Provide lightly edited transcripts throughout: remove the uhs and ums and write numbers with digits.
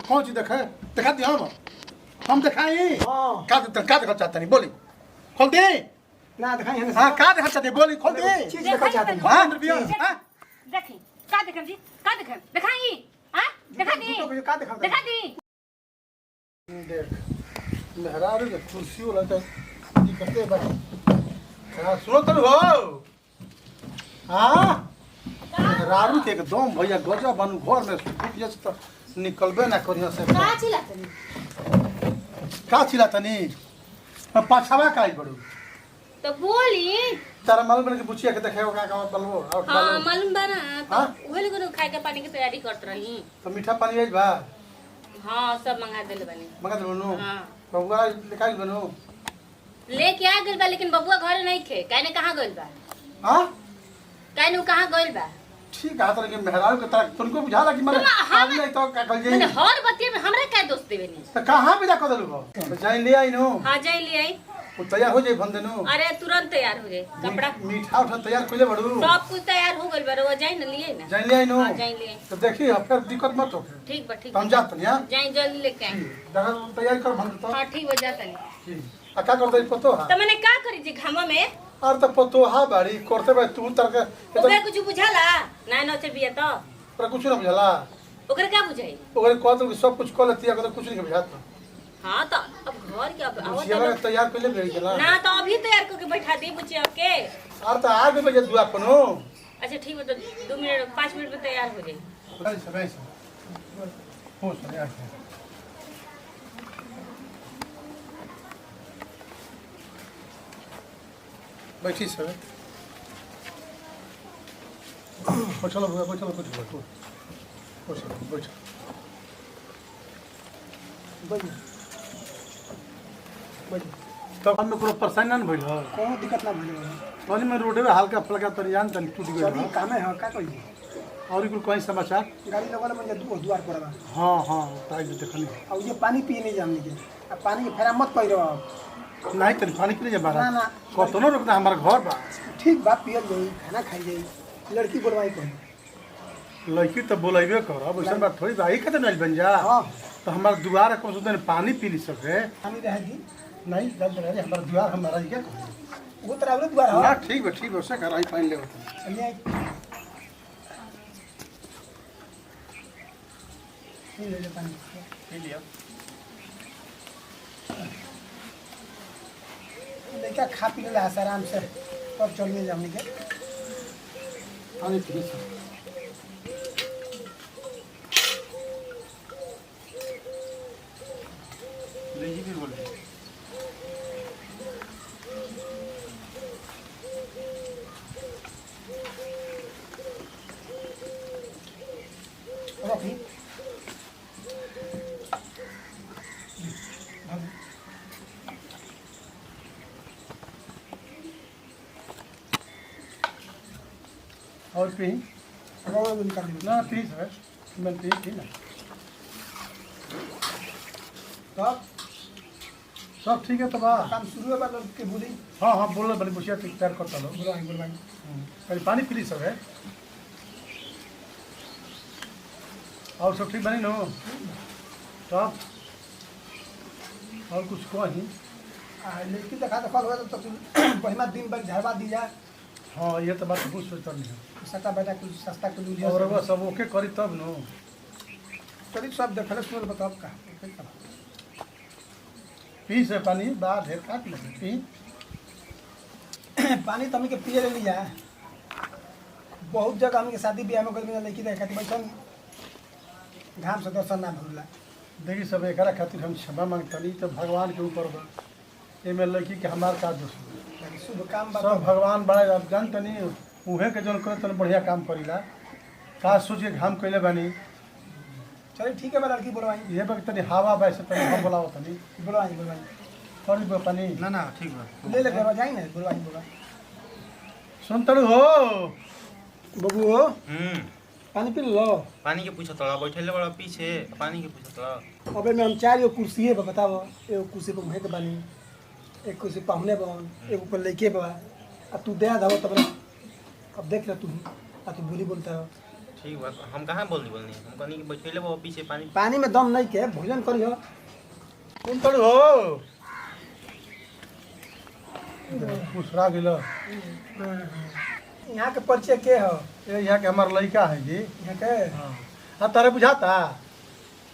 कौन चीज देखा दिखा दी हम दिखाई का देखा चाहता नहीं बोली खोल दे ना दिखाई है हां का देखा चाहते बोली खोल दे चीज देखा चाहते हैं हां रुपया हां देखी का देखम जी का देखम दिखाई हां दिखा दी का दिखा दी देख मेहरारू के कुर्सी वाला तो दिखते बा हां सुनो तो हो हां मेहरारू के एकदम भैया गजा बनू घर में सुख जस तो निकलबे ना करियो से का चिल्लातनी का चिल्लातनी पाछावा काई बड़ू तो बोली तारा मालूम बन के बुचिया के देखे का का बलबो और हां मालूम बा ना हाँ? तो ओहे को खाए के पानी की तैयारी करत रही तो मीठा पानी आई बा हां सब मंगा देले बानी मगा दनो हां बबुआ निकाल बनो लेके आ गेल बा लेकिन बबुआ घरे नहीं थे कहने कहां गइल बा हां कहने कहां गइल बा ठीक है तो मेहरारू के तरह तुमको बुझाला कि माने आदमी नहीं तो का कल मैंने जाई हर बतिया में हमरा क्या दोस्त देवे नहीं तो कहां विदा कर देलु हो जाई ले आई नो हां जाई ले आई वो तैयार हो जाई बंद नो अरे तुरंत तैयार हो जाए कपड़ा मीठा उठा तैयार कइले बड़ू सब कुछ तैयार हो गइल बा वो जाई न लिए ना जाई ले आई नो हां जाई ले आई तो देखी अब फिर दिक्कत मत हो ठीक बा ठीक हम जात नहीं हां जाई जल्दी लेके आई देखा तैयार कर बंद तो हां ठीक हो जाता नहीं ठीक आ का कर दई पतो हां तो मैंने का करी जी घामा में और तो पतो हा बाड़ी करते बा तू तर के ओकरा कुछ बुझाला ना न चल बिया तो पर कुछ ना बुझाला ओकरा क्या बुझाई ओकरे कह दो कि सब कुछ कर लेती है अगर कुछ नहीं बुझात हां तो अब घर के अब आवत बुचिया के तैयार कइले भेज गेला ना तो अभी तैयार करके बैठा दी बुचिया के और तो आगे बजे दुआ पनो अच्छा ठीक है तो 2 मिनट 5 मिनट में तैयार हो जाए भाई सब हो सर यार बैठी सब बैठो बैठो बैठो बैठो तब हमें कोनो परेशानी ना भइल हो कोनो दिक्कत ना भइल तनी में रोडे में हल्का फुल्का तनी जान तनी टूट चली गइल कामे है का कइली और कुल कोई समाचार गाड़ी लगल मन दू द्वार पर बा हां हां ताई जो देखली और ये पानी पिए नहीं जामनी के अब पानी के फेरा मत कइरो अब नहीं तनी पानी पी ले जा बारा ना ना कतनो रुकना हमार घर बा ठीक बा पियल जाई खाना खाई जाई लड़की बोलवाई कोई लड़की तो बोलेबे कर अब ऐसा बात थोड़ी भाई कहते नहीं बन जा हां तो हमार दुआर कौन से पानी पी ली सके पानी रह दी नहीं जल्द रहे हमारा दुआर हमारा क्या वो तरह द्वार ना हां ठीक है उससे कर आई पानी ले होता चलिए ये ले पानी पी लिया लड़का खा पी ले आराम से तब चलिए जामनी के पानी पी ली ले जी भी बोले रखी और पी रोड में निकाल ना प्लीज है मैं पी ना तब सब ठीक है तो बा काम शुरू है बात के बोली हाँ हाँ बोलो बड़ी बुशिया ठीक तैयार करता लो बोलवाई पहले पानी पी ली सब है और सब ठीक बनी नो तब और कुछ कही लड़की देखा देखल हो तो पहिला दिन भर झड़वा दी जा हाँ ये तो बात बहुत सोचता नहीं है सस्ता बेटा कुछ सस्ता कुछ लिया और वो सब ओके करी तब नो चलिए सब देखल सुनल बताओ का पी से पानी बाहर ढेर काट ले पी पानी तो हमके पिए ले लिया बहुत जगह हमके शादी ब्याह में गइल लड़की देखा थी बैठन घाम से दर्शन ना भूला देखी सब एक खातिर हम क्षमा मांगतनी तो भगवान के ऊपर बा एमे लड़की के हमार का दोष बा। शुभ काम बा सब भगवान बड़े अब जानतनी उहे के जन करे तन बढ़िया काम करीला का सोच के घाम कइले बानी चलिए ठीक है बा लड़की बोलवाई ये बक तनी हवा बा से तनी हम बोलाओ तनी बोलवाई थोड़ी बा पानी ना ना ठीक बा ले ले के जाई ना बोलवाई सुन तड़ू हो बबू हो हम्म पानी पी लो पानी के पूछो तोड़ा बैठले बड़ा पीछे पानी के पूछो तोड़ा अबे में हम चार गो कुर्सी है बताओ एगो कुर्सी पर मुहे के बानी एक कुर्सी पहुने बन एगो पर लेके बा अब तू दे धावो तब अब देख ले तू अब तू बोली बोलता हो ठीक बा हम कहाँ बोलनी हम कहनी कि बैठले बा पीछे पानी पानी में दम नहीं के भोजन करियो। कौन तड़ हो पूछरा गेलो यहाँ के परिचय के हो? ये यहाँ के हमार लड़का है जी। यहाँ के हाँ तारे बुझाता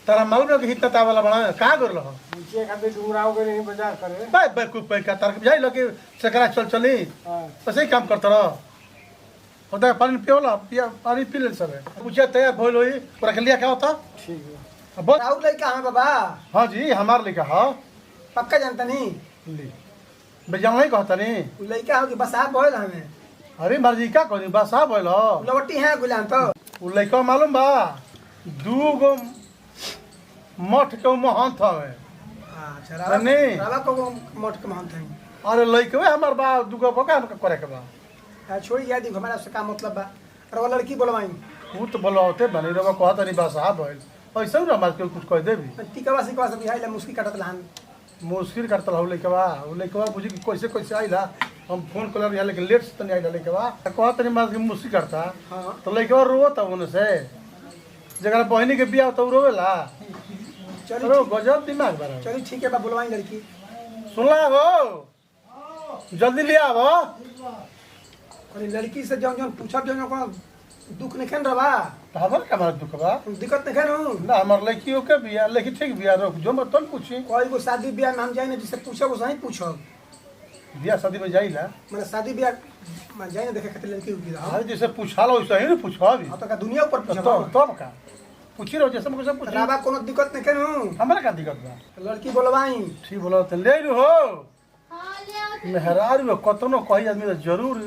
तारा मालूम है कि हित्ता वाला बना कहाँ कर लो मुझे खाते डूराओ के नहीं बाजार करे। भाई बेवकूफ पैर का तार के बुझाई लो कि सकरा चल चली ऐसे ही काम करता रहो होता है पानी पियोला पिया पानी पी ले सब पूछे तैयार भइल होई पूरा के लिया क्या होता ठीक है। अब बहुत राउर लड़का है बाबा? हाँ जी हमार लड़का हाँ पक्का जानता नहीं? ली बेजान नहीं कहता नहीं उ लड़का हो कि बस आप बोल हमें अरे मर्जी क्या कहनी बस आ बोलो लवटी है गुलाम तो। उ लड़का मालूम बा दू गो मठ के महंत हवे अच्छा नहीं। रावा को मोट के महंत है। अरे लड़के हमार बा दू गो बका हमके करे के बा छोड़ी याद हमारा से का मतलब बा। और वो लड़की बोलवाई वो तो बोलते बनी रहो कहता नहीं बस आ बोल ऐसे ना हमारे कुछ कह देबी टिकवा सिकवा सब बिहाई ला मुस्की काटत लहान। मुश्किल करता हूँ लड़कवा वो लड़कवा बुझी कि कैसे कैसे आइला हम फोन कर यहाँ लेकिन लेट से तनी आइला लड़कवा कहा तनी मार मुश्किल करता हाँ तो लड़कवा रोता उन से जगह बहनी के बिया तो रोवेला चलिए अरे गजब दिमाग बड़ा चलिए ठीक है बा बुलवाई लड़की। सुनला हो जल्दी ले आवो और लड़की से जौन जौन पूछब जौन को दुख नहीं खेन रवा तो हमार का हमारा दुख बा दिक्कत नहीं खेन। ना हमार लड़कियों के बिया लेकिन ठीक बिया रोक जो मत तुम पूछी कोई को शादी ब्याह में हम जाए ना जिससे पूछब वैसे ही पूछब। बिया शादी में जाइला मैंने शादी ब्याह में जाए ना देखे खातिर लड़की उठी रहा। अरे जैसे पूछा लो वैसे ही ना पूछो अभी हाँ तो का दुनिया ऊपर तो पूछब तब का पूछी रहो जैसे मुझे पूछी रावा कोनो दिक्कत नहीं खेन। हमारा का दिक्कत बा लड़की बोलवाई ठीक बोलो तो ले रू हो हाँ ले आओ। मेहरारू कतनो कही आदमी तो जरूर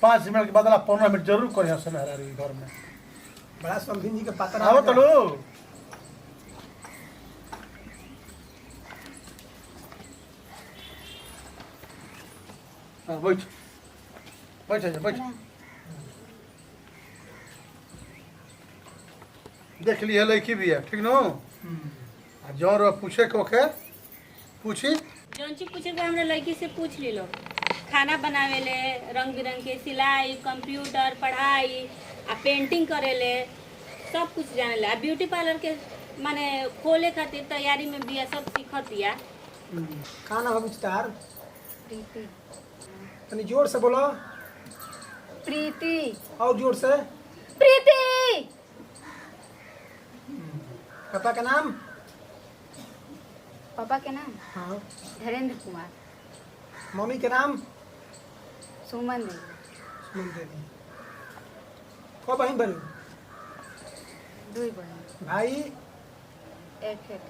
5 मिनट के बदला 15 मिनट जरूर करे से मेहरारू के घर में बड़ा समझिन जी के पात्र आओ तो लो बैठ बैठ जा बैठ देख लिए लड़की भी है ठीक नो जौन पूछे के ओके पूछी जौन चीज पूछे के हमरा लड़की से पूछ ली लो। खाना बनावेले रंग बिरंग के सिलाई कंप्यूटर पढ़ाई आ पेंटिंग करेले सब कुछ जानेले आ ब्यूटी पार्लर के माने खोले खातिर तैयारी में बिया सब सीखत बिया। खाना हो विस्तार प्रीति तनी जोर से बोलो प्रीति और जोर से। प्रीति पापा का नाम? पापा के नाम हाँ। धीरेन्द्र कुमार। मम्मी के नाम? सुमन देवी। सुमन देवी। को बहन बनी? दुई बहन भाई? एक एक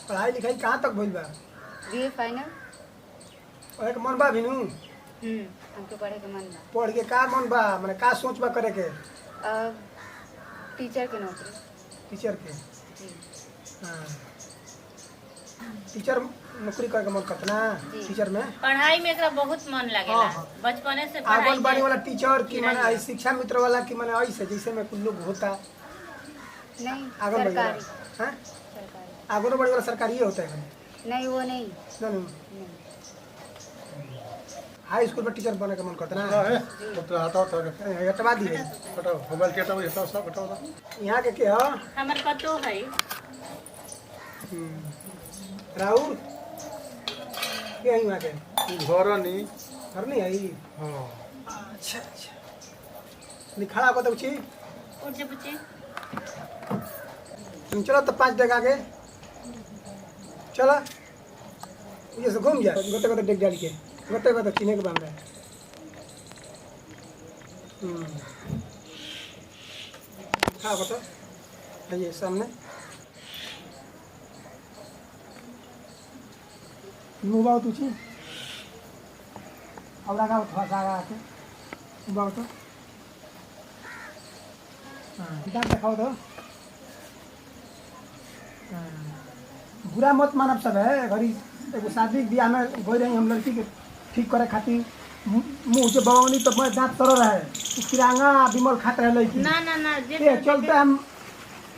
पढ़ाई लिखाई कहाँ तक भइल बा? BA final. और एक मन बा भी नू हमके पढ़े के मन बा। पढ़ के का मन बा माने का सोच बा करे के? अब टीचर के नौकरी। टीचर के? जी हाँ। टीचर नौकरी करे के मन करता ना? जी। टीचर में पढ़ाई में एकरा बहुत मन लगेला। हाँ, हाँ। बचपने से पढ़ाई आंगनबाड़ी में- वाला टीचर की माने नहीं। आई शिक्षा मित्र वाला की माने ऐसे जैसे में कुछ लोग होता नहीं आंगनबाड़ी वाला सरकारी। हैं? सरकारी आंगनबाड़ी वाला सरकारी ही होता है नहीं वो नहीं ना? नहीं। हाई स्कूल में टीचर बने का मन करता ना? तो हटाओ तो हटवा दिए। हटाओ मोबाइल के हटाओ हटाओ सब हटाओ यहाँ के हो? हमर कतो है राहुल के है वहाँ के? घर नहीं घर नहीं आई? हाँ अच्छा अच्छा निखाड़ा को तो पूछी उठ जा बच्चे। तुम चलो तो 5 जगह आगे चला ये से घूम जा गोते गोते डेग डाल के गोते गोते चिन्हे के बामरा हाँ बता ये सामने मुँह तू छी अब लगा थोड़ा सा आगे आके मुँह तो हाँ किताब दिखाओ तो बुरा मत मानब सब है घरी एगो शादी ब्याह में गई रही हम लड़की के ठीक करे खातिर मुँह से बवनी तो मैं दांत तर रहे तिरंगा बिमल खात रहे लड़की ना ना ना जे ये चलते हम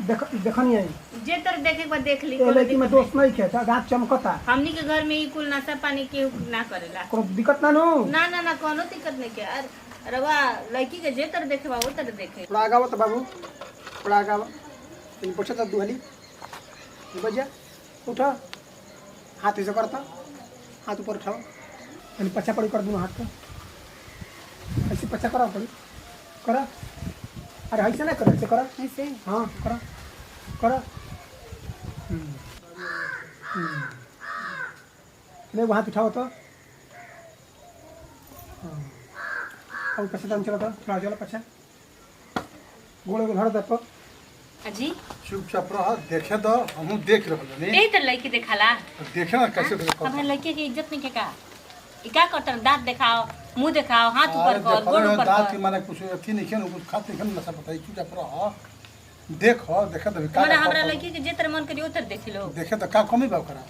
देखनी है जे तर देखे के बाद देख ली। ये लड़की में दोस्त नहीं खे दांत चमकता हमनी के घर में ई कुल नशा पानी केहू ना करेला। कोनो दिक्कत ना नो ना ना ना कोनो दिक्कत नहीं के। अरे रवा लड़की के जे तर देखे बा वो तर देखे थोड़ा आगाव तो बाबू थोड़ा आगाव इन पूछे तो दुहली बजा उठा हाथ ऐसे करता हाथ ऊपर उठाओ यानी पछा पड़ी कर दूँ हाथ को ऐसे पछा करा पड़ी करा अरे ऐसे ना करो ऐसे करा ऐसे हाँ करा करा ले वो हाथ उठाओ तो हाँ अब पछा तो चलो तो थोड़ा चलो पछा गोले को धर दे पर अजी चुपचाप रह देखे दो हम देख रहे नहीं यही तर लड़की दिखाला देखे ना कैसे अपने लड़के की इज्जत नहीं के का ई का करतर दांत दिखाओ मुंह दिखाओ हाथ ऊपर कर गोड़ ऊपर दांत की कर माने कुछ अथी नहीं खेन कुछ खाते खेन नशा पता है चुपचाप रह देखो देखे तो माने हमरा लड़की के जे तर मन करी उतर देख लो देखे तो का कमी बाव करा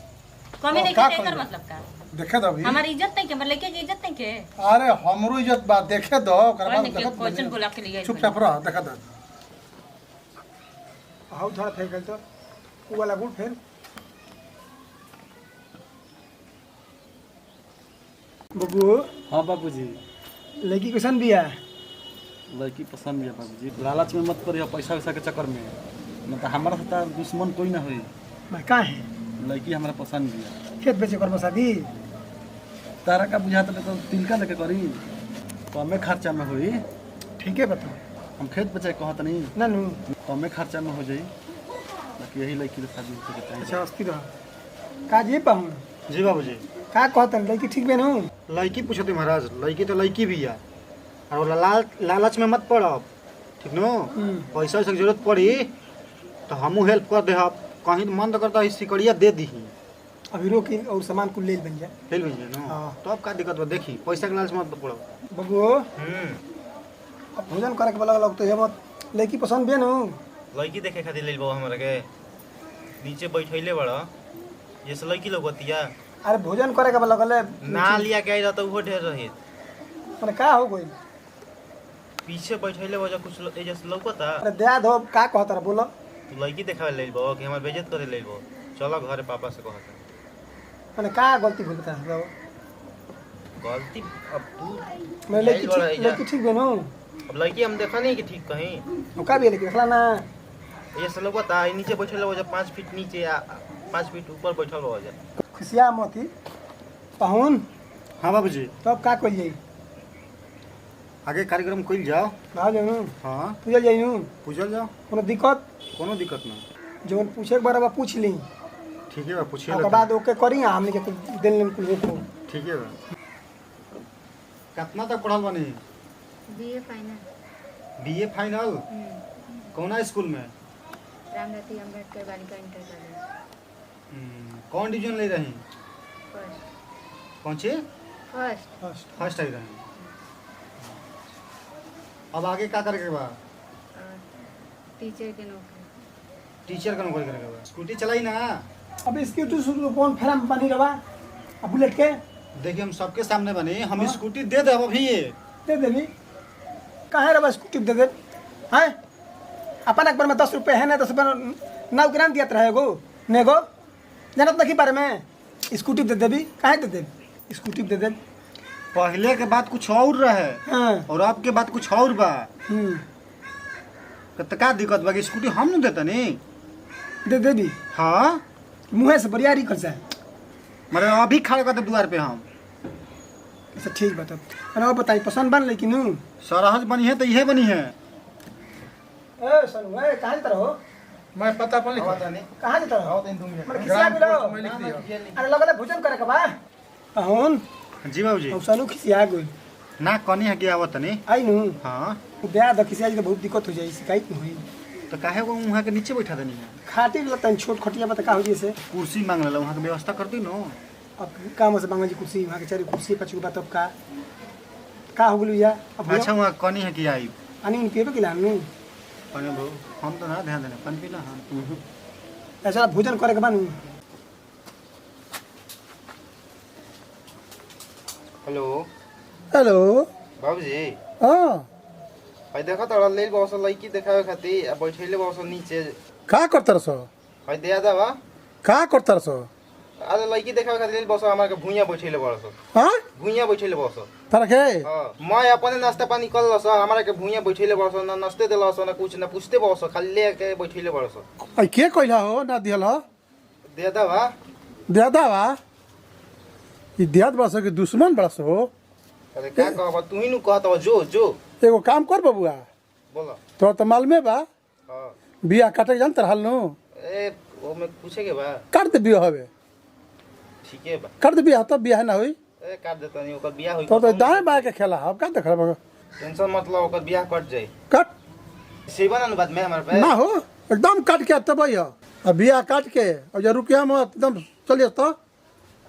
कमी नहीं का के कमी एकर बा? मतलब का देखे दो अभी हमारी इज्जत नहीं के हमर लड़के की इज्जत नहीं के अरे हमरो इज्जत बा देखे दो करबा कहने के क्वेश्चन बोला के लिए चुपचाप रह देखा दो हाउ थोड़ा फेंक तो वो वाला गुड़ फेर बबू हाँ बाबूजी लड़की कैसन बिया लड़की पसंद है बाबूजी लालच में मत करिए पैसा वैसा के चक्कर में न तो हमारा साथ दुश्मन कोई ना होई मैं कहाँ है लड़की हमारा पसंद है खेत बेचे कर शादी तारा का बुझाता तो तिलका लेके करी कमे खर्चा में होई ठीक है बताओ हम खेत बेचे कहत नहीं ना नू कमे खर्चा में हो जाई बाकी यही लड़की के शादी होके चाहिए अच्छा अस्थिर रहा का जी पाऊँ जी बाबूजी का कहते लड़की ठीक बे नू लड़की पूछो ती महाराज लड़की तो लड़की भी है और लालच में मत पड़ब ठीक नो पैसा वैसा की जरूरत पड़ी तो हमू हेल्प कर दे कहीं मन तो करता है सिकड़िया दे दी अभी रोकी और सामान कुल ले बन जाए हेल भैया नो हाँ। तो अब का दिक्कत बा देखी पैसा के लालच में मत पड़ब बबू अब भोजन करे के बोला लोग तो ये मत लड़की पसंद बे नू लड़की देखे खातिर ले हमरा के नीचे बैठैले बड़ा ये से लड़की लगतिया अरे भोजन करे के बोला गले ना लिया के आई रहता वो ढेर रही अरे का हो गई पीछे बैठैले वजह कुछ एजे से लौकता अरे दया धो का कहता रहा बोलो तू लड़की देखावे ले कि हमार बेइज्जत करे ले चलो घरे पापा से कहता मैंने का गलती भूल बता दो गलती अब तू मैं लड़की ठीक बे नू अब लड़की हम देखा नहीं कि ठीक कहीं वो का भी लेकिन देखला ना ये से लौकता नीचे बैठल वजह 5 फीट नीचे या 5 फीट ऊपर बैठल वजह खुशिया मोती पाहुन हाँ बाबूजी तब का कइल जाई आगे कार्यक्रम कइल जाओ भाव जाऊ हाँ पूजा जाई नू पूछल जाओ कोनो दिक्कत कोनो दिक्कत ना जवन पूछे के बारे में पूछ ली ठीक है बा पूछिए ओकर बाद ओके करी हमने के तो दिल में कुल को ठीक है बा कितना तक पढ़ल बानी बीए फाइनल बीए फाइनल कौना स्कूल में रामरती अम्बेडकर बालिका इंटर कॉलेज कौन डिवीजन ले रही फर्स्ट कौन सी फर्स्ट फर्स्ट आई रही अब आगे क्या करे के बा टीचर के नौकरी टीचर का नौकरी करे के बा स्कूटी चलाई ना अब इसकी तो शुरू कौन फेरा में बनी रवा अब बुलेट के देखिए हम सबके सामने बने हम स्कूटी दे दे अभी ये दे देवी कहाँ रवा स्कूटी दे दे हैं अपन एक बार में 10 रुपये है ना 10 रुपये 9 ग्राम दिया रहेगो नेगो जानत नहीं बारे में स्कूटी दे देवी कहाँ दे दे स्कूटी दे दे पहले के बात कुछ और रहे हाँ और अब के बात कुछ और बा तो का दिक्कत बा कि स्कूटी हम नहीं देता नहीं दे देवी हाँ मुँह से बरियारी कर जाए मतलब अभी खड़े करते द्वार पे हम अच्छा ठीक बता अरे और बताइए पसंद बन लेकिन सरहज बनी है तो यह बनी है ए सनु ए कहाँ जाता रहो मैं पता पर लिखा कहाँ जाता रहो मैं खिसिया ग्राम गेलो मैं लिख दिया अरे लगले भोजन करे के बा पाहुन जी बाबूजी अब सनु खिसिया गई ना कनी है कि आवत नहीं आई नु हाँ ब्याह द खिसिया जी तो बहुत दिक्कत हो जाई शिकायत नहीं हुई तो काहे को वहाँ के नीचे बैठा देनी है खाटी लगता है छोट खटिया बता का हो जैसे कुर्सी मांग ला वहाँ की व्यवस्था कर दी नो अब काम से मांगा जी कुर्सी वहाँ के चारी कुर्सी पर चुका तब का हो गलू या अब अच्छा वहाँ कनी है कि आई पानी उन पिए के लानू पानी बहु हम तो ना ध्यान देना पानी पीना हाँ ऐसा भोजन करे के बानू हेलो हेलो बाबूजी हाँ भाई देखा तो ले बहुत लड़की देखावे खातिर बैठैले बहुत नीचे का करता रसो भाई दे दावा का करता रसो अरे लड़की देखावे खातिर लेल बस हमारे के भुइया बैठेले बड़स हाँ भुइया बैठेले बस तारा के हां मैं अपने नाश्ता पानी कर लस हमारे के भुइया बैठेले बड़स ना नाश्ते देलस ना कुछ ना पूछते बस खाली लेके बैठेले बड़स आई के कहला हो ना दियल हो दे दवा दादा वा ई दियाद बरस के दुश्मन बरस हो अरे का कहब तू ही नु कहत हो जो एगो काम कर बबुआ बोला तो मालूम बा हां बिया काटे जानत रहल नु ए वो में पूछे के बा काट दे बिया हवे ठीक है बा कर दे बिया तब बिया ना होई ए काट देता नहीं ओकर बियाह होई तो दाएं बाएं के खेला अब का देख रहा टेंशन मतलब ओकर बियाह कट जाई काट सेवन अनुपात में हमारे पे ना हो एकदम काट के तब अब बिया काट के और जरूर रुकिया मत एकदम चलिए तो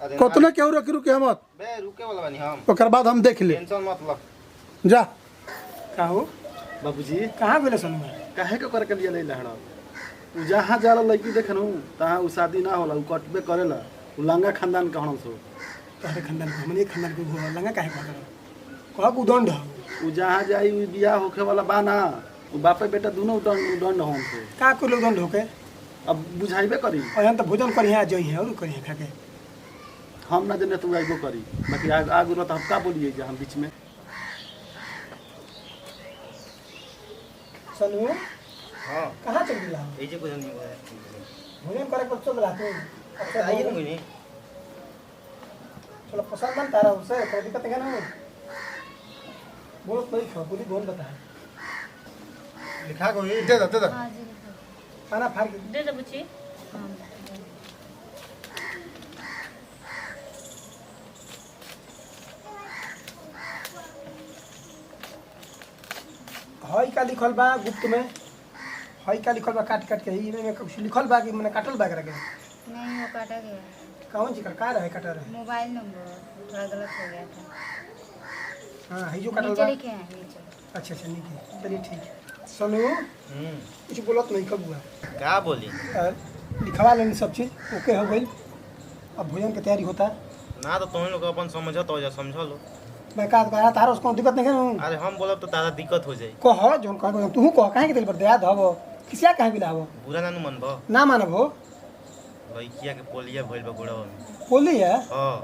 अरे कतना के रुकिया मत बे रुके वाला बानी हम ओकर बाद हम देख ले टेंशन मतलब जा का हो बाबूजी कहाँ गेले सनुआ काहे के कर के लिए नहीं लहड़ा उ जहाँ जाला लड़की देखनु तहाँ उ शादी ना होला उ कटबे करेला उ लंगा खानदान का हणन सो तोहरे खानदान को हमने खानदान को हो लंगा काहे कहत कह को दंड हो उ जहाँ जाई उ बियाह होखे वाला बा ना उ बापे बेटा दोनों दंड होन से का को लोग दंड होके अब बुझाइबे करी और हम तो भोजन करी है जई है और करी है खाके हम ना जने तू आइबो करी बाकी आगु न त हम का बोलिए जे हम बीच में सनु हां कहाँ चल गेला ए जे कुछ नहीं हुआ भोजन करे को चल रहा तू अच्छा आइए ना कोई चलो पसंद मन तारा उसे कोई दिक्कत है ना बहुत नहीं खा पूरी बोल बता लिखा को दे दे हाँ जी लिखा। खाना फाड़ के दे दे बुच्ची हाँ हई का लिखल बा गुप्त में हई का लिखल बा काट काट के ही में कुछ लिखल बा कि मैंने काटल बा करके नहीं वो काटा गया कौन जिक्र का रहे कटा रहे मोबाइल नंबर थोड़ा गलत हो गया था हाँ हई जो काटल नीचे बा लिखे हैं नीचे अच्छा अच्छा नहीं है चलिए ठीक है सनु कुछ बोलत नहीं कब हुआ का बोली लिखवा लेनी सब चीज़ ओके हो गई अब भोजन की तैयारी होता ना तो तुम लोग अपन समझत हो जा समझ लो मैं कहा तारा तारा उसको दिक्कत नहीं है अरे हम बोलब तो तारा दिक्कत हो जाई कह जोन कह तू कह काहे के दिल पर दया धब किसिया काहे बिलाव बुरा ना मन बा ना मानब हो लड़किया के पोलिया भइल बा गोड़वा में बोली है हां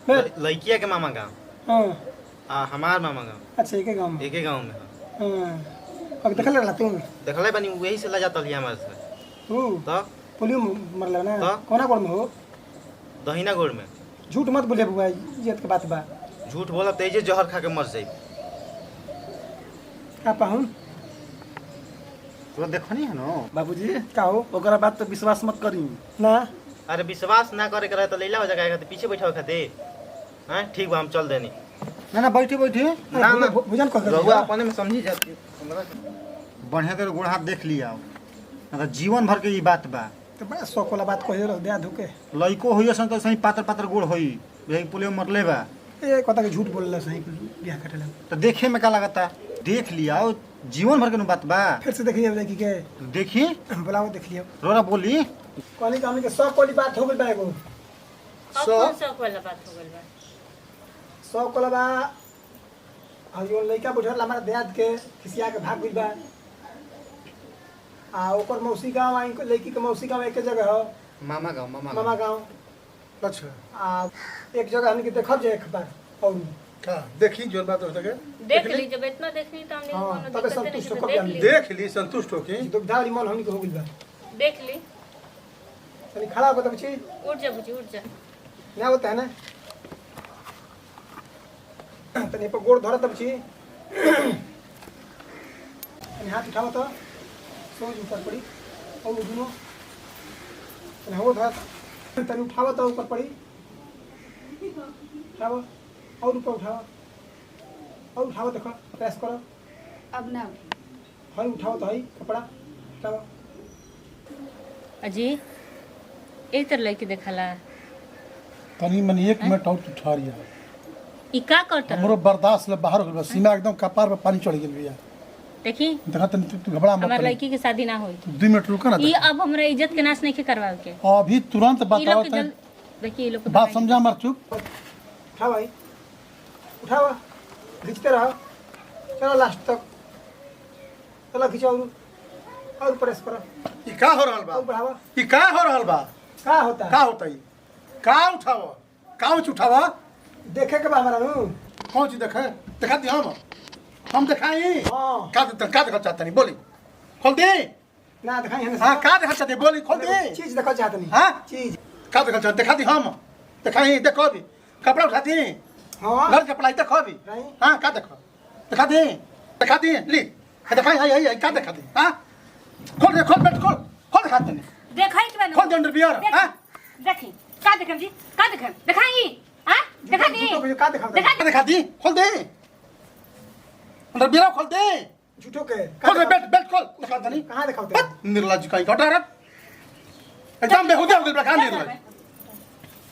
फिर लड़किया के मामा गांव हाँ आ हमार मामा गांव अच्छा एक गाँव में एके गांव में हाँ अब देखल रहला तू देखले बानी वही से ला जात लिया हमारे से तू तो पोलियो मरल ना हाँ। कोना गोड़ में हो दहिना गोड़ में झूठ मत बोले बुआ इज्जत के बात बा झूठ बोला तेजे जहर खा के मर जाई का पाहुन तो देखनी है ना बाबूजी का हो ओकरा बात पे विश्वास मत करी ना अरे विश्वास ना करे करे तो लैला हो जाएगा तो पीछे बैठा खाते हां ठीक बा हम चल देनी ना ना बैठे बैठे ना ना भोजन कर रहुआ अपने में समझी जाती हमरा बढ़िया तेरे गोड़ हाथ देख लिया ना तो जीवन भर के ये बात बा तो बड़ा शौक वाला बात कहे रह दया धुके लइको होइए सन तो सही पातर पातर गोड़ होई यही पुलियो मरले बा ए कता के झूठ बोलला सही बियाह कटला तो देखे में का लगता देख लिया और जीवन भर के नु बात बा फिर से देखिए लड़की के देखी बुलाओ देख लियो रोरा बोली कहनी कि हमनी के सब वाली बात हो गई बा एगो अब कौन सा वाला बात हो गइल बा सब वाला बा और जो लड़का बैठल हमारा देहात के खिसिया के भाग गइल बा आ ओकर मौसी गांव आई लड़की के मौसी गांव एक जगह हो मामा गांव मामा गांव अच्छा आ एक जगह हमनी के देखब जे एक बार और का देखी जोर बात हो सके देख ली जब इतना देखनी तो हमने हाँ, कोनो तबे दिक्कत नहीं संतुष्ट तो होकर देख हम ली देख ली संतुष्ट होके दुविधा वाली मन हमनी के हो गइल बा देख ली तनी खड़ा होकर बच्ची उठ जा बुची उठ जा क्या होता है ना तनी पर गोड़ धरत बच्ची तनी हाथ उठाओ तो सोच ऊपर पड़ी और दोनों तनी हो धर तनी उठाओ तो ऊपर पड़ी उठाओ और ऊपर उठाओ और उठाओ देखो प्रेस करो अब ना हई उठाओ तो हई कपड़ा उठाओ अजी एक तर लड़की देखला तनी मनी एक मिनट और उठा रिया ई का करत हमरो बर्दाश्त ले बाहर हो गइल बा सीमा एकदम कपार पे पानी चढ़ गेल बिया देखी देखा तनी तू घबरा मत हमार लड़की के शादी ना होई 2 मिनट रुको ना ई अब हमरा इज्जत के नाश नहीं के करवावे के अभी तुरंत ई बताओ लोग के देखिए ई लोग के बात दवाई- समझा मर चुप उठाओ भाई उठाओ खींचते रहो चलो लास्ट तक चलो खींचो और प्रेस करो ई का हो रहल बा और बढ़ाओ ई का हो रहल बा का होता का है होता ई का उठाव का उठाव देखे के बा हमरा नु कौन चीज देखे दिखा दी हम दिखाई हां का देखा चाहता नहीं बोली खोल दे ना दिखाई है हाँ का देखा चाहते बोली खोल दे चीज देखो चाहत नहीं हाँ चीज का देखा चाहते दिखा दी हम दिखाई देखो भी कपड़ा उठा दी हां घर के पलाई देखो भी नहीं। हाँ का देखो दिखा दी ली दिखाई है का देखा दी हाँ खोल दे खोल दिखा दे देखै के बनो खोल दे अंडरवियर हाँ देखी का देखम जी का देखम दिखाई हां दिखा दी झूठो का दिखा दिखा दिखा दी खोल दे अंडरवियर खोल दे झूठो के खोल दे बेल्ट खोल दिखा दे नहीं कहां दिखाओ निर्लज कहीं कटा रहा एकदम बेहुदा हो गया कहां निर्लज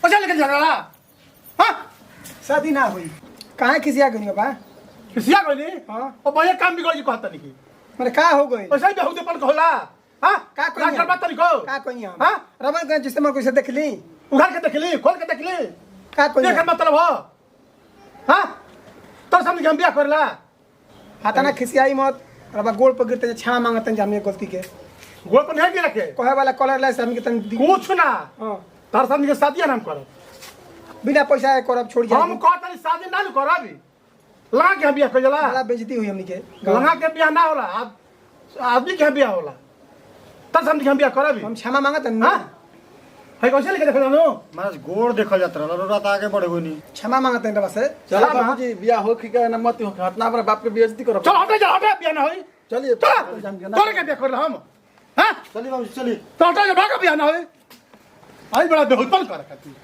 पैसा लेके जा रहा हाँ शादी ना हुई कहां किसी आ गई बा किसिया कोई नहीं हां और भैया काम बिगड़ जी कहता नहीं माने का हो गई पैसा बेहुदे पर होला हाँ का कोई ना करबा तनिको का कोई हम हाँ रमन गंज जिससे मैं कैसे देख ली उघाड़ के देख ली खोल के देख ली का कोई देख मतलब हो हाँ तो समझ हम बिया करला हाथा ना खिसियाई मत रबा गोल पर गिरते क्षमा मांगतन जामिए गलती के गोल पर नहीं गिरा के कहे वाला कलर ले हम के तन कुछ ना हां तार समझ के शादी नाम करो बिना पैसा के करब छोड़ हम जा कहता शादी ना करो अभी लगा के बिया कर जला बड़ा बेइज्जती हुई हमनी के लगा के बिया ना होला आदमी के बिया होला तब समझ के हम बिया करो अभी हम क्षमा मांगतन हाँ है कैसे लेके देखो जानो महाराज गोड़ देखल जात रहल रात आगे बढ़े होई नहीं क्षमा मांगतन रबा से चला बाबूजी बियाह हो कि ना मत हो हाथ ना अपना बाप के बेइज्जती करो चलो हटे बिया ना होई चलिए चलो तोरे के बिया कर हम हाँ चलिए बाबूजी चलिए तो हटे जा भागा बिया ना होई आई बड़ा बेहुदपन कर रखा तू